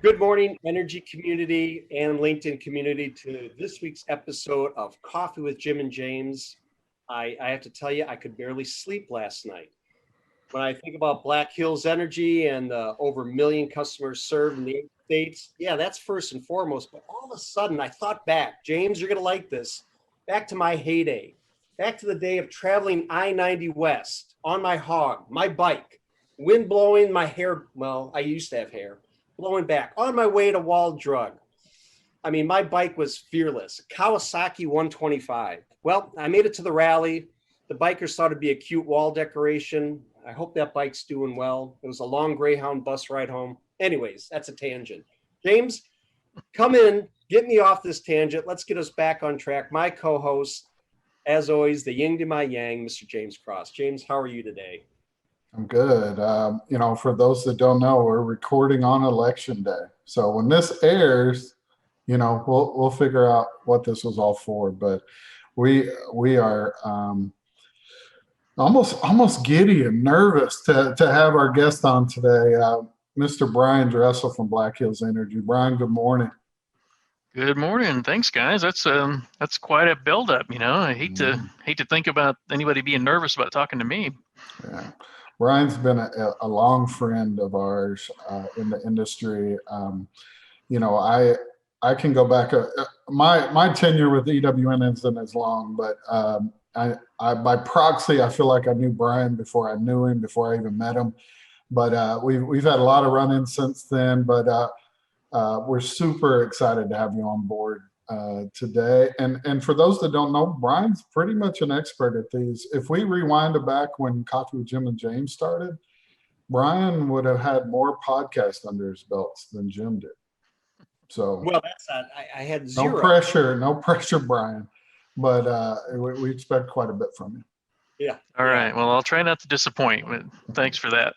Good morning, energy community and LinkedIn community, to this week's episode of Coffee with Jim and James. I have to tell you, I could barely sleep last night. When I think about Black Hills Energy and over a million customers served in the 8 states, yeah, that's first and foremost. But all of a sudden, I thought back, James, you're going to like this, back to my heyday, back to the day of traveling I-90 West on my hog, my bike, wind blowing, my hair, well, I used to have hair, blowing back on my way to Wall Drug. I mean, my bike was fearless. Kawasaki 125. Well, I made it to the rally. The bikers thought it'd be a cute wall decoration. I hope that bike's doing well. It was a long Greyhound bus ride home. Anyways, that's a tangent. James, come in, get me off this tangent. Let's get us back on track. My co-host, as always, the yin to my yang, Mr. James Cross. James, how are you today? I'm good. For those that don't know, we're recording on election day. So when this airs, we'll figure out what this was all for. But we are almost giddy and nervous to have our guest on today, Mr. Brian Dresel from Black Hills Energy. Brian, good morning. Good morning. Thanks, guys. That's quite a buildup. I hate to think about anybody being nervous about talking to me. Yeah. Brian's been a long friend of ours in the industry. I can go back. My tenure with EWN isn't as long, but I by proxy, I feel like I knew Brian before I knew him, before I even met him. But we've had a lot of run-ins since then. But we're super excited to have you on board today. And for those that don't know, Brian's pretty much an expert at these. If we rewind it back when Coffee with Jim and James started, Brian would have had more podcasts under his belts than Jim did. So well, that's not, I had zero. No pressure, Brian. But we expect quite a bit from you. Yeah. All right. Well, I'll try not to disappoint, but thanks for that.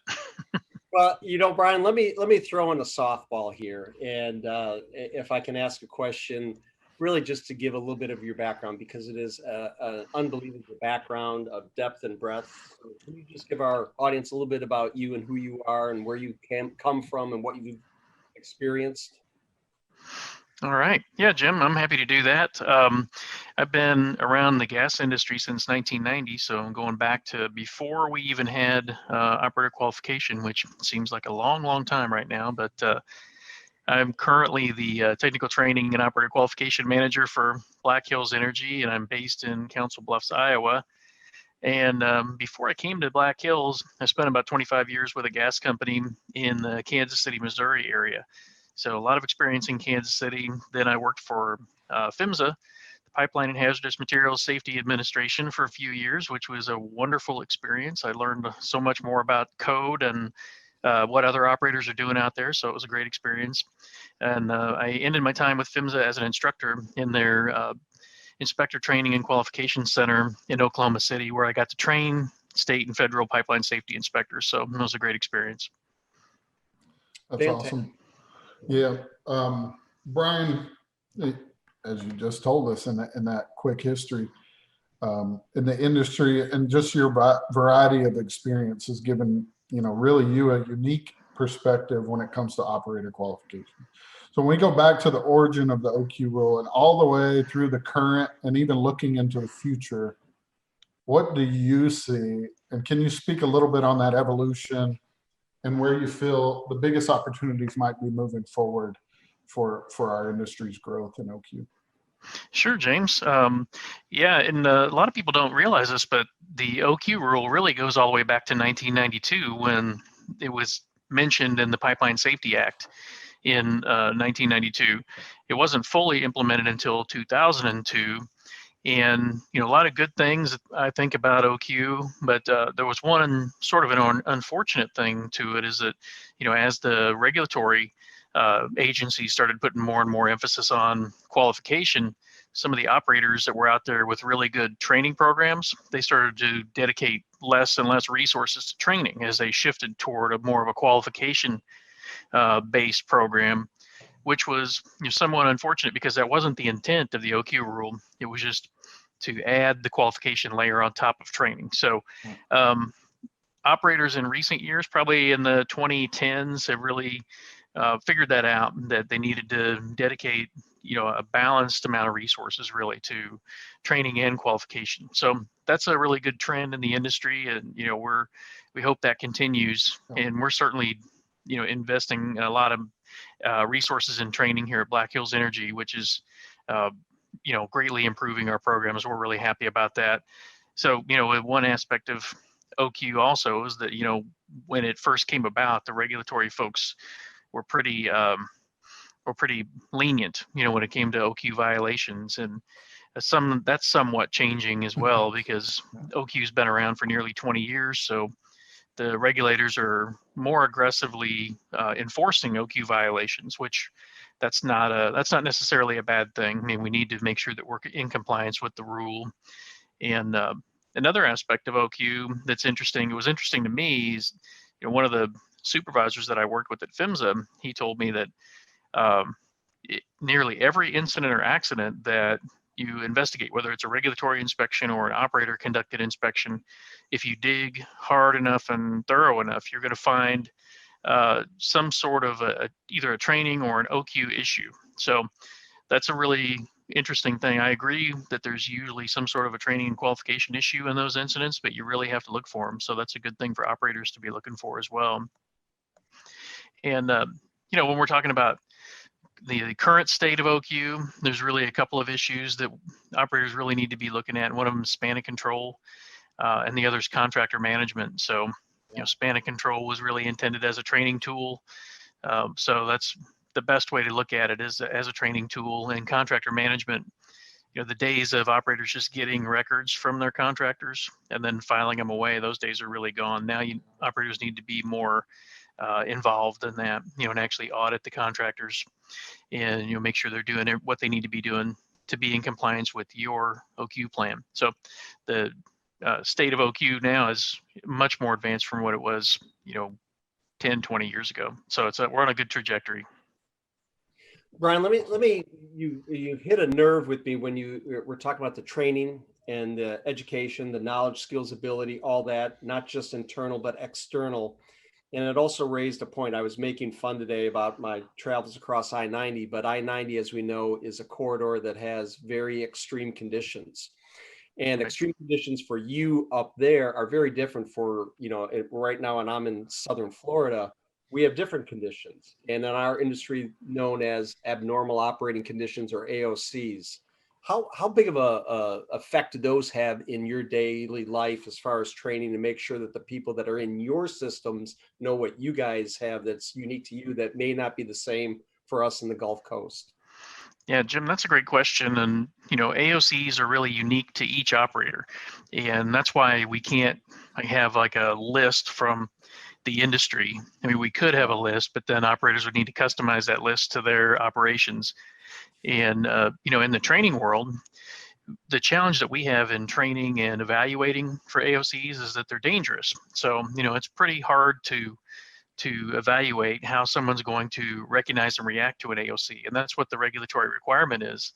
Well, Brian, let me throw in a softball here, and if I can ask a question, really just to give a little bit of your background, because it is an unbelievable background of depth and breadth. So can you just give our audience a little bit about you and who you are and where you come from and what you've experienced? All right. Yeah, Jim, I'm happy to do that. I've been around the gas industry since 1990, so I'm going back to before we even had operator qualification, which seems like a long, long time right now. But I'm currently the technical training and operator qualification manager for Black Hills Energy, and I'm based in Council Bluffs, Iowa. And before I came to Black Hills, I spent about 25 years with a gas company in the Kansas City, Missouri area. So a lot of experience in Kansas City. Then I worked for PHMSA, the Pipeline and Hazardous Materials Safety Administration, for a few years, which was a wonderful experience. I learned so much more about code and what other operators are doing out there. So it was a great experience. And I ended my time with PHMSA as an instructor in their Inspector Training and Qualification Center in Oklahoma City, where I got to train state and federal pipeline safety inspectors. So it was a great experience. That's awesome. Yeah. Brian, as you just told us in that quick history, in the industry, and just your variety of experience has given, really you a unique perspective when it comes to operator qualification. So when we go back to the origin of the OQ rule and all the way through the current and even looking into the future, what do you see? And can you speak a little bit on that evolution and where you feel the biggest opportunities might be moving forward for our industry's growth in OQ? Sure, James. Yeah, and a lot of people don't realize this, but the OQ rule really goes all the way back to 1992 when it was mentioned in the Pipeline Safety Act in 1992. It wasn't fully implemented until 2002. And, a lot of good things I think about OQ, but there was one sort of an unfortunate thing to it, is that, as the regulatory agencies started putting more and more emphasis on qualification, some of the operators that were out there with really good training programs, they started to dedicate less and less resources to training as they shifted toward a more of a qualification based program, which was somewhat unfortunate because that wasn't the intent of the OQ rule. It was just to add the qualification layer on top of training. So operators in recent years, probably in the 2010s, have really figured that out, that they needed to dedicate, a balanced amount of resources really to training and qualification. So that's a really good trend in the industry, and we hope that continues. And we're certainly, investing a lot of resources in training here at Black Hills Energy, which is, greatly improving our programs. We're really happy about that. So, one aspect of OQ also is that, when it first came about, the regulatory folks were pretty lenient, when it came to OQ violations, and that's somewhat changing as well, because OQ's been around for nearly 20 years. So the regulators are more aggressively enforcing OQ violations, which that's not necessarily a bad thing. I mean, we need to make sure that we're in compliance with the rule. And another aspect of OQ that's interesting, it was interesting to me, is one of the supervisors that I worked with at PHMSA, he told me that nearly every incident or accident that you investigate, whether it's a regulatory inspection or an operator conducted inspection, if you dig hard enough and thorough enough, you're going to find some sort of either a training or an OQ issue. So that's a really interesting thing. I agree that there's usually some sort of a training and qualification issue in those incidents, but you really have to look for them. So that's a good thing for operators to be looking for as well. And when we're talking about the current state of OQ, there's really a couple of issues that operators really need to be looking at. One of them is span of control, and the other is contractor management. So, span of control was really intended as a training tool. So that's the best way to look at it, is as a training tool. And contractor management, the days of operators just getting records from their contractors and then filing them away, those days are really gone. Now operators need to be more involved in that, and actually audit the contractors and make sure they're doing what they need to be doing to be in compliance with your OQ plan. So the state of OQ now is much more advanced from what it was 10, 20 years ago. So we're on a good trajectory. Brian, you hit a nerve with me when we're talking about the training and the education, the knowledge, skills, ability, all that, not just internal but external. And it also raised a point. I was making fun today about my travels across I-90, but I-90, as we know, is a corridor that has very extreme conditions. And extreme conditions for you up there are very different for, right now, and I'm in Southern Florida, we have different conditions. And in our industry, known as abnormal operating conditions, or AOCs. How big of a effect do those have in your daily life as far as training to make sure that the people that are in your systems know what you guys have that's unique to you that may not be the same for us in the Gulf Coast? Yeah, Jim, that's a great question. And, AOCs are really unique to each operator. And that's why we can't have like a list from the industry. I mean, we could have a list, but then operators would need to customize that list to their operations. And, in the training world, the challenge that we have in training and evaluating for AOCs is that they're dangerous. So, it's pretty hard to evaluate how someone's going to recognize and react to an AOC. And that's what the regulatory requirement is.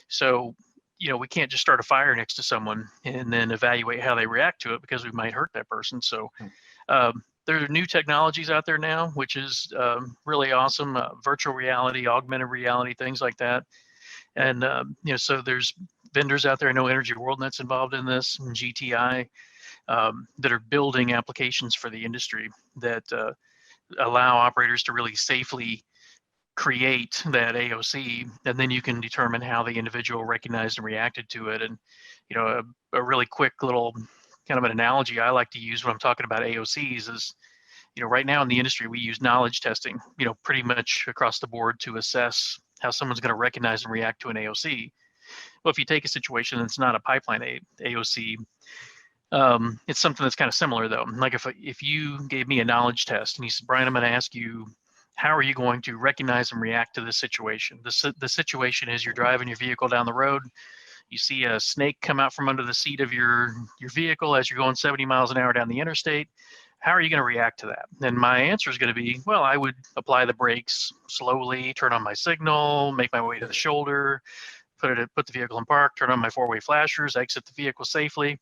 So, we can't just start a fire next to someone and then evaluate how they react to it, because we might hurt that person. So there are new technologies out there now, which is really awesome. Virtual reality, augmented reality, things like that. And, so there's vendors out there. I know Energy World Net's involved in this, and GTI, that are building applications for the industry that allow operators to really safely create that AOC, and then you can determine how the individual recognized and reacted to it. And, a really quick little kind of an analogy I like to use when I'm talking about AOCs is, right now in the industry, we use knowledge testing, pretty much across the board to assess how someone's going to recognize and react to an AOC. Well, if you take a situation that's not a pipeline AOC, it's something that's kind of similar though. Like if you gave me a knowledge test and you said, Brian, I'm going to ask you, how are you going to recognize and react to this situation? The situation is you're driving your vehicle down the road. You see a snake come out from under the seat of your vehicle as you're going 70 miles an hour down the interstate. How are you going to react to that? And my answer is going to be, well, I would apply the brakes slowly, turn on my signal, make my way to the shoulder, put the vehicle in park, turn on my four-way flashers, exit the vehicle safely.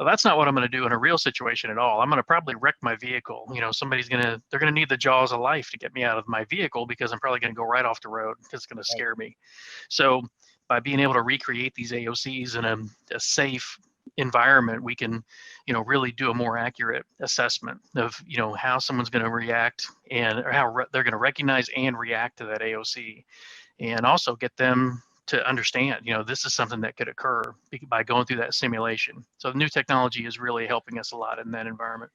Well, that's not what I'm going to do in a real situation at all. I'm going to probably wreck my vehicle. They're going to need the jaws of life to get me out of my vehicle, because I'm probably going to go right off the road because it's going to scare me. So by being able to recreate these AOCs in a safe environment, we can, really do a more accurate assessment of, how someone's going to react, and or how they're going to recognize and react to that AOC, and also get them to understand, this is something that could occur by going through that simulation. So the new technology is really helping us a lot in that environment.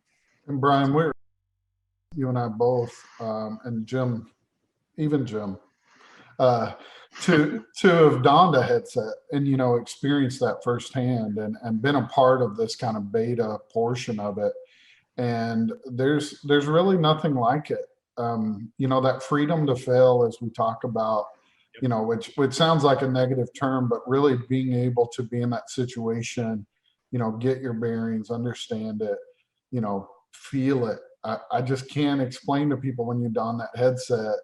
And Brian, you and I both, and Jim, even Jim, to have donned a headset and, experienced that firsthand and been a part of this kind of beta portion of it. And there's really nothing like it. That freedom to fail, as we talk about, which sounds like a negative term, but really being able to be in that situation, get your bearings, understand it, feel it. I just can't explain to people when you don that headset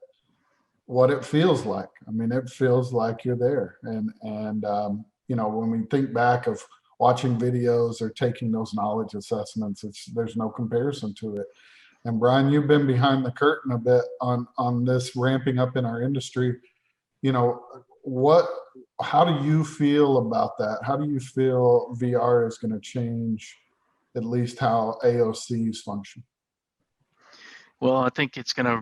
what it feels like. I mean, it feels like you're there. And when we think back of watching videos or taking those knowledge assessments, there's no comparison to it. And Brian, you've been behind the curtain a bit on this ramping up in our industry. How do you feel about that? How do you feel VR is going to change at least how AOCs function? Well, I think it's going to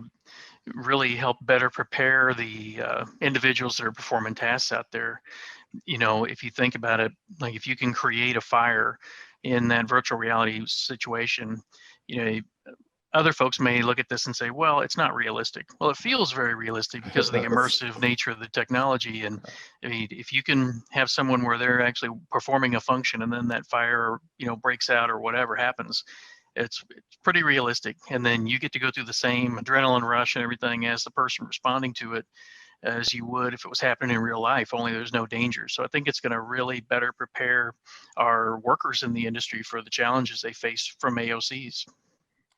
really help better prepare the individuals that are performing tasks out there. If you think about it, like if you can create a fire in that virtual reality situation, other folks may look at this and say, well, it's not realistic. Well, it feels very realistic because of the immersive nature of the technology. And I mean, if you can have someone where they're actually performing a function and then that fire, breaks out or whatever happens, it's pretty realistic. And then you get to go through the same adrenaline rush and everything as the person responding to it as you would if it was happening in real life, only there's no danger. So I think it's going to really better prepare our workers in the industry for the challenges they face from AOCs.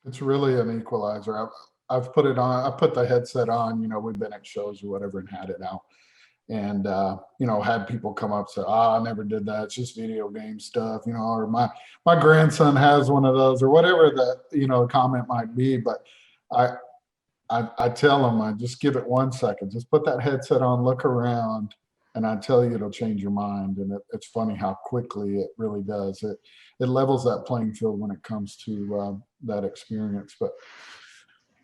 It's really an equalizer. I've put it on. I put the headset on. We've been at shows or whatever and had it out, and had people come up and say, "I never did that. It's just video game stuff," or my grandson has one of those, or whatever that comment might be. But I tell them, I just give it 1 second. Just put that headset on, look around, and I tell you it'll change your mind. And it's funny how quickly it really does. It levels that playing field when it comes to that experience. But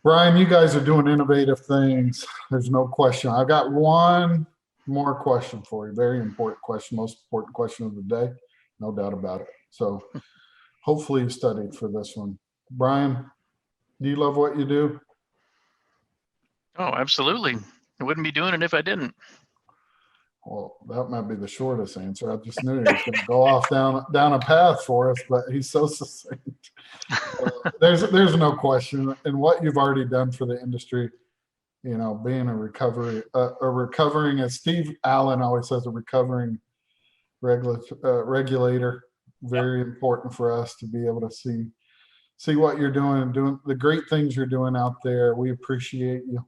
Brian, you guys are doing innovative things. There's no question. I've got one more question for you. Very important question, most important question of the day. No doubt about it. So hopefully you studied for this one. Brian, do you love what you do? Oh, absolutely. I wouldn't be doing it if I didn't. Well, that might be the shortest answer. I just knew he was going to go off down a path for us, but he's so succinct. There's no question. And what you've already done for the industry, being a recovering, as Steve Allen always says, a recovering regulator. Very important for us to be able to see what you're doing the great things you're doing out there. We appreciate you.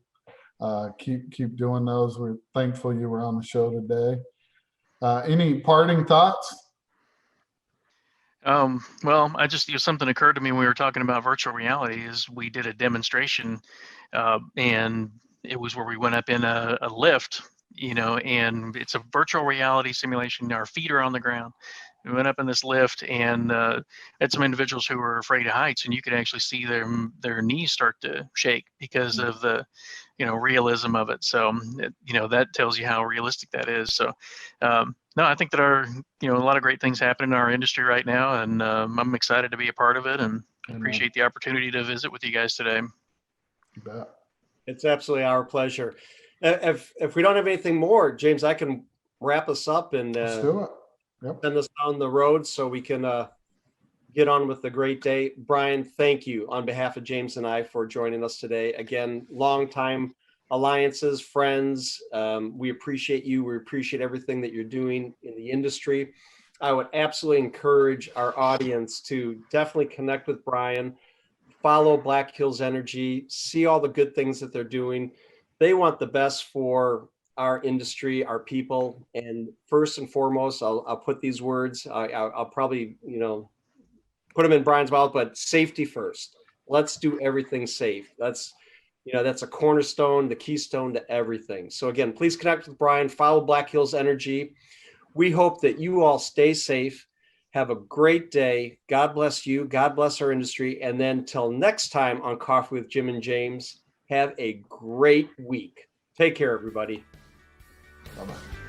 Keep doing those. We're thankful you were on the show today. Any parting thoughts? Well, something occurred to me when we were talking about virtual reality. Is we did a demonstration, and it was where we went up in a lift, and it's a virtual reality simulation. Our feet are on the ground. We went up in this lift and had some individuals who were afraid of heights, and you could actually see their knees start to shake because of the realism of it. So that tells you how realistic that is. So no, I think that a lot of great things happen in our industry right now, and I'm excited to be a part of it, and appreciate the opportunity to visit with you guys today. You bet. It's absolutely our pleasure. If we don't have anything more, James, I can wrap us up and let's do it. Yep. Send us down the road so we can get on with the great day. Brian, thank you on behalf of James and I for joining us today. Again, longtime alliances, friends. We appreciate you. We appreciate everything that you're doing in the industry. I would absolutely encourage our audience to definitely connect with Brian, follow Black Hills Energy, see all the good things that they're doing. They want the best for our industry, our people, and first and foremost, I'll put these words. I'll probably put them in Brian's mouth, but safety first. Let's do everything safe. That's a cornerstone, the keystone to everything. So again, please connect with Brian, follow Black Hills Energy. We hope that you all stay safe. Have a great day. God bless you. God bless our industry. And then till next time on Coffee with Jim and James, have a great week. Take care, everybody. Bye-bye.